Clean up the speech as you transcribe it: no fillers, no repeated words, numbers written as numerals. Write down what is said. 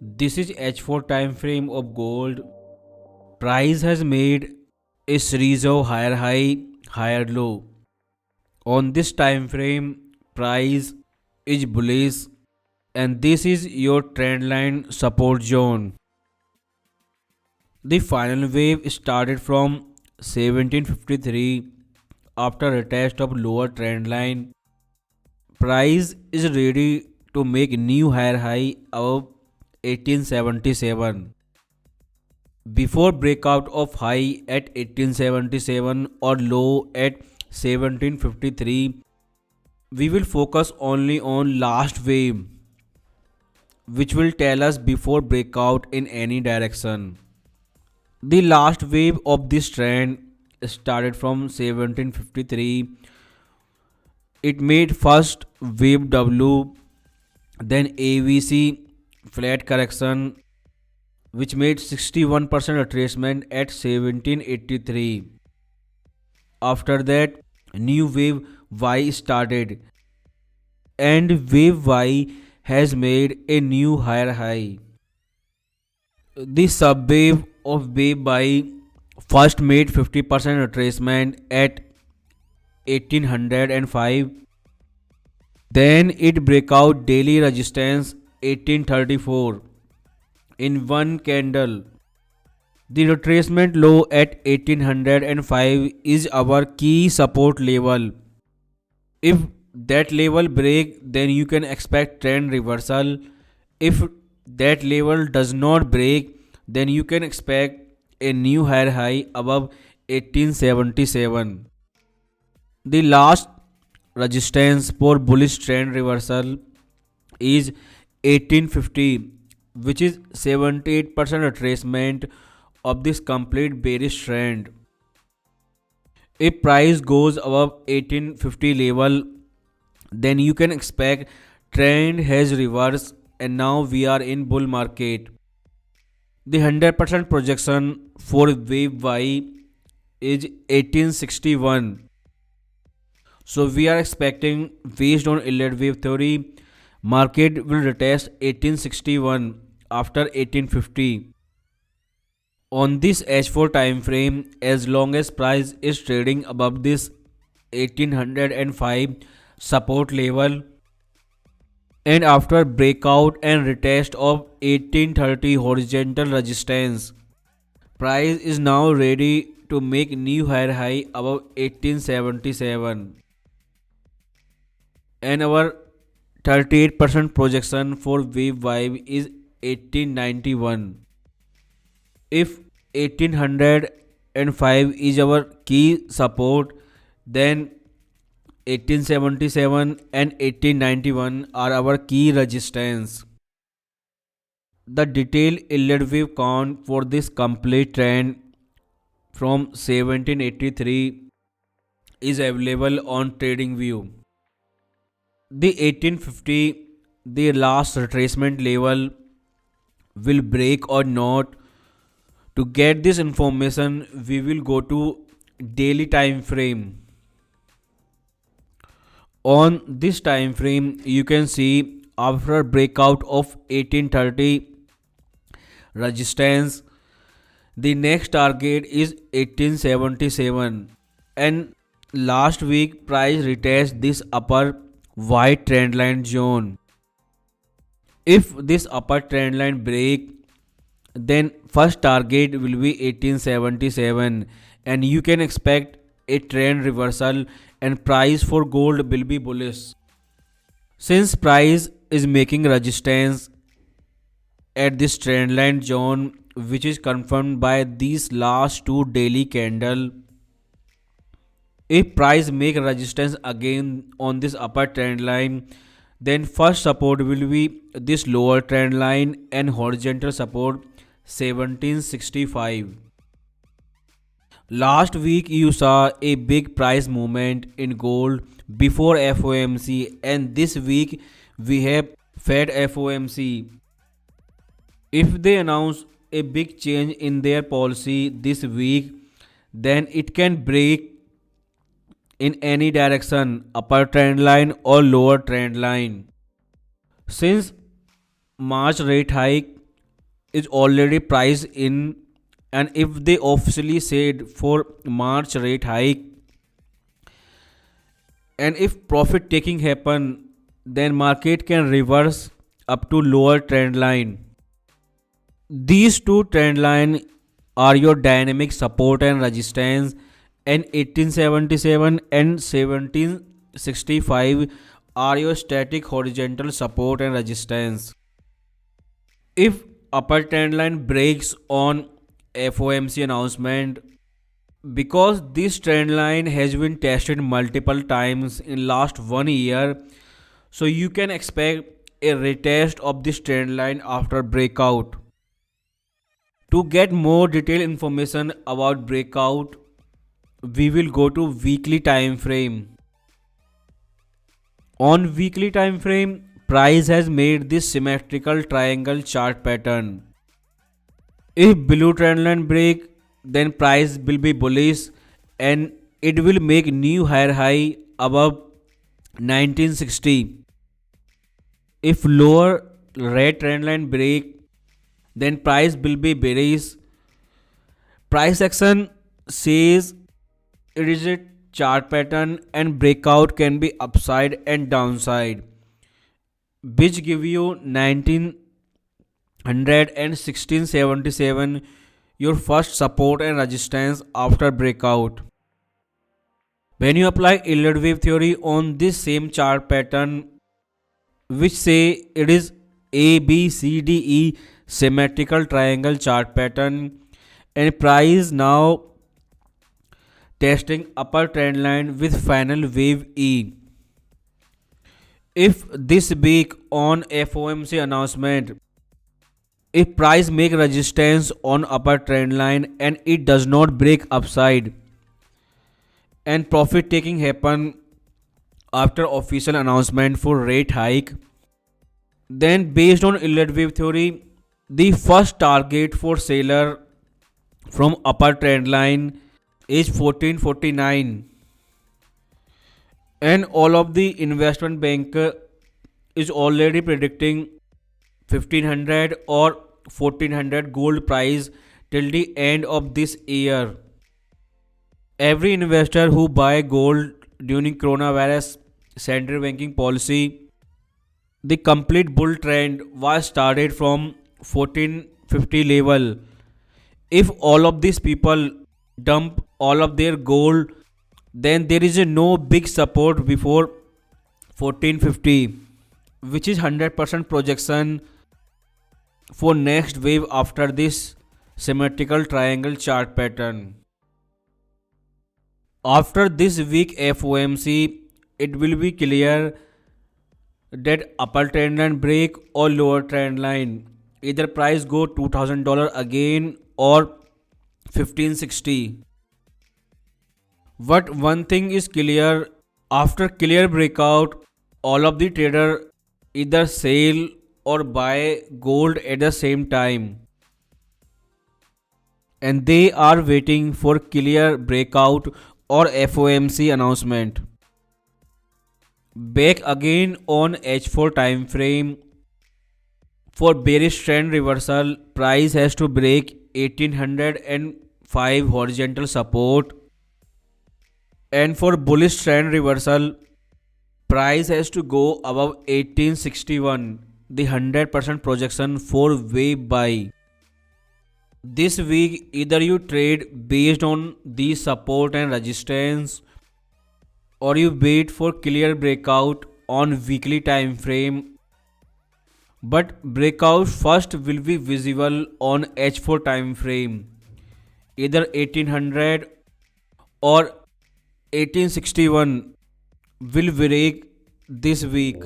This is H4 time frame of gold. Price has made a series of higher high, higher low. On this time frame, price is bullish and this is your trend line support zone. The final wave started from 1753 after a test of lower trend line. Price is ready to make new higher high above 1877. Before breakout of high at 1877 or low at 1753, we will focus only on last wave, which will tell us before breakout in any direction. The last wave of this trend started from 1753. It made first wave W, then AVC flat correction, which made 61% retracement at 1783. After that, new wave Y started, and wave Y has made a new higher high. The subwave of wave Y first made 50% retracement at 1805. Then it break out daily resistance 1834 in one candle. The retracement low at 1805 is our key support level. If that level break, then you can expect trend reversal. If that level does not break, then you can expect a new higher high above 1877. The last resistance for bullish trend reversal is 1850, which is 78% retracement of this complete bearish trend. If price goes above 1850 level, then you can expect trend has reversed and now we are in bull market. The 100% projection for wave Y is 1861. So we are expecting, based on Elliott wave theory, market will retest 1861 after 1850. On this H4 time frame, as long as price is trading above this 1805 support level and after breakout and retest of 1830 horizontal resistance, price is now ready to make new higher high above 1877. And our 38% projection for wave Y is 1891. If 1805 is our key support, then 1877 and 1891 are our key resistance. The detailed Elliott wave count for this complete trend from 1783 is available on TradingView. The 1850, the last retracement level, will break or not. To get this information, we will go to daily time frame. On this time frame, you can see after breakout of 1830 resistance, the next target is 1877, and last week price retest this upper white trend line zone. If this upper trend line break, then first target will be 1877 and you can expect a trend reversal and price for gold will be bullish. Since price is making resistance at this trend line zone, which is confirmed by these last two daily candle, if price make resistance again on this upper trend line, then first support will be this lower trend line and horizontal support 1765. Last week you saw a big price movement in gold before FOMC, and this week we have Fed FOMC. If they announce a big change in their policy this week, then it can break in any direction, upper trend line or lower trend line. Since March rate hike is already priced in, and if they officially said for March rate hike, and if profit taking happen, then market can reverse up to lower trend line. These two trend line are your dynamic support and resistance, and 1877 and 1765 are your static horizontal support and resistance. If upper trend line breaks on FOMC announcement, because this trend line has been tested multiple times in last 1 year, so you can expect a retest of this trend line after breakout. To get more detailed information about breakout, we will go to weekly time frame. On weekly time frame, price has made this symmetrical triangle chart pattern. If blue trend line break, then price will be bullish and it will make new higher high above 1960. If lower red trend line break, then price will be bearish. Price action says it is a chart pattern and breakout can be upside and downside, which give you 1900 and 1677 your first support and resistance after breakout. When you apply Elliott wave theory on this same chart pattern, which say it is ABCDE symmetrical triangle chart pattern, and price now testing upper trend line with final wave E. If this week on FOMC announcement, if price make resistance on upper trend line and it does not break upside, and profit taking happen after official announcement for rate hike, then based on Elliott wave theory, the first target for seller from upper trend line is 1449, and all of the investment banker is already predicting 1500 or 1400 gold price till the end of this year. Every investor who buy gold during coronavirus central banking policy, the complete bull trend was started from 1450 level. If all of these people dump all of their gold, then there is a no big support before 1450, which is 100% projection for next wave after this symmetrical triangle chart pattern. After this week FOMC, it will be clear that upper trend line break or lower trend line. Either price go $2000 again or 1560. But one thing is clear, after clear breakout, all of the trader either sell or buy gold at the same time, and they are waiting for clear breakout or FOMC announcement. Back again on H4 time frame, for bearish trend reversal, price has to break 1805 horizontal support, and for bullish trend reversal, price has to go above 1861, the 100% projection for wave buy. This week, either you trade based on these support and resistance, or you wait for clear breakout on weekly time frame. But breakout first will be visible on H4 time frame, either 1800 or 1861 will break this week.